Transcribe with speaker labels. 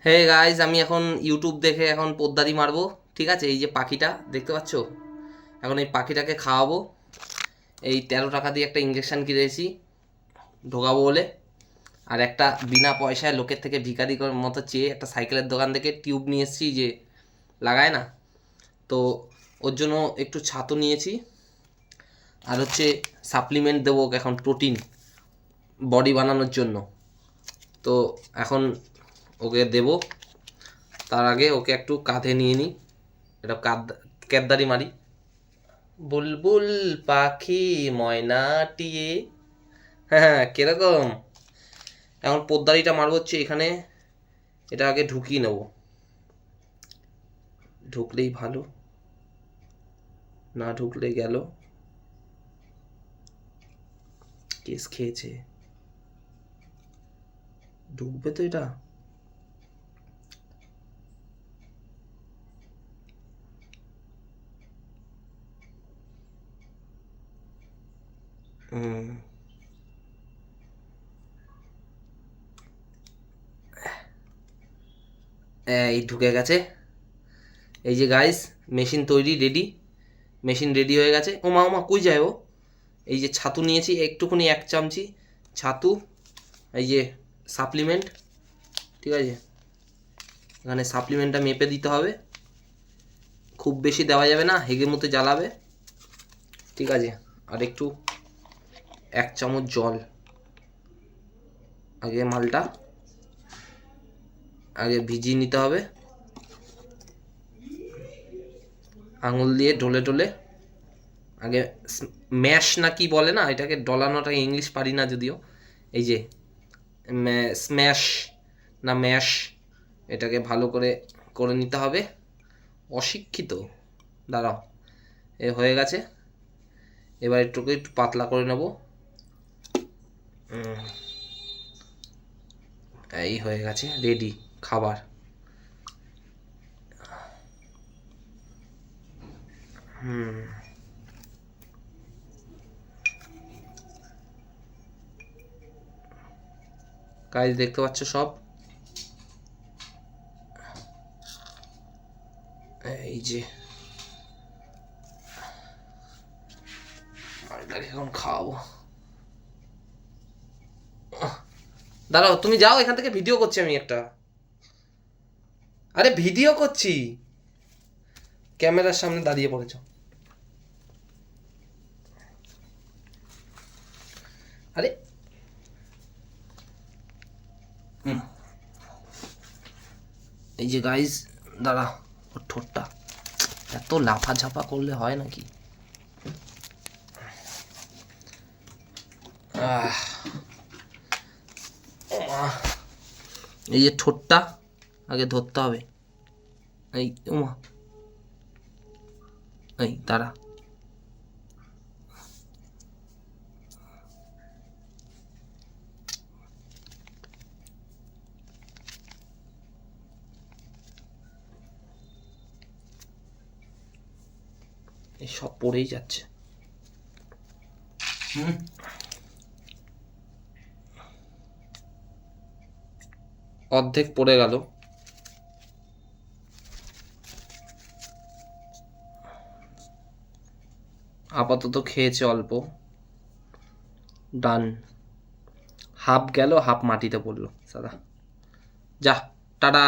Speaker 1: Hey guys, আমি এখন YouTube দেখে এখন পোদ্দারি মারবো। ঠিক আছে, এই যে পাখিটা দেখতে পাচ্ছ, এখন এই পাখিটাকে খাওয়াবো। এই 13 টাকা দিয়ে একটা ইঞ্জেকশন কিনেছি ঢোকাবো বলে। আর একটা বিনা পয়সায় লোকের থেকে ভিখারি মতো চেয়ে একটা সাইকেলের দোকান থেকে টিউব নিয়ে এসেছি, যে লাগায় না, তো ওর জন্য একটু ছাতু নিয়েছি। আর হচ্ছে সাপ্লিমেন্ট দেবো ওকে এখন, প্রোটিন বডি বানানোর জন্য। তো এখন ওকে দেবো, তার আগে ওকে একটু কাঁধে নিয়ে নিই, এটা ক্যাবদারি মারি। বুলবুল পাখি ময়নাটিয়ে, হ্যাঁ হ্যাঁ, কিরকম? এখন পোদ্দারিটা মারবো হচ্ছে এখানে, এটা আগে ঢুকিয়ে নেব, ঢুকলেই ভালো, না ঢুকলে গেল, কেস খেয়েছে। ঢুকবে তো এটা? হুম, এই ঢুকে গেছে। এই যে গাইস, মেশিন তৈরি, রেডি, মেশিন রেডি হয়ে গেছে। ওমা ওমা, কই যায় ও? এই যে ছাতু নিয়েছি একটুখানি, 1 চামচি ছাতু, এই যে সাপ্লিমেন্ট, ঠিক আছে, এখানে সাপ্লিমেন্টটা মেপে দিতে হবে, খুব বেশি দেওয়া যাবে না, হেগে মতো জ্বালাবে, ঠিক আছে। আর একটু 1 চামচ জল, আগে মালটা আগে ভিজিয়ে নিতে হবে, আঙুল দিয়ে ঢলে ঢলে আগে, ম্যাশ না কি বলে না এটাকে, ডলানোটা ইংলিশ পারি না যদিও। এই যে স্ম্যাশ না ম্যাশ, এটাকে ভালো করে করে নিতে হবে। অশিক্ষিত, দাঁড়াও, এ হয়ে গেছে। এবার একটু পাতলা করে নেব, এই হয়ে গেছে, রেডি খাবার। গাইজ দেখতে পাচ্ছ সব, এই যে এটাকে এখন খাওয়াবো। দাঁড়াও, তুমি যাও এখান থেকে, ভিডিও করছি আমি একটা। আরে ভিডিও করছি, ক্যামেরার সামনে দাঁড়িয়ে পড়েছ। আরে এই যে গাইজ, দাঁড়া, ওর ঠোঁটটা এত লাফা ঝাপা করলে হয় নাকি? এই যে ঠোঁটটা আগে ধরতে হবে, এই উমা, এই দাঁড়া, এই সব পড়েই যাচ্ছে। অর্ধেক পড়ে গেল। আপাতত খেয়েছে অল্প, ডান। হাফ গেল, হাফ মাটিতে পড়লো সাদা। যা, টাটা।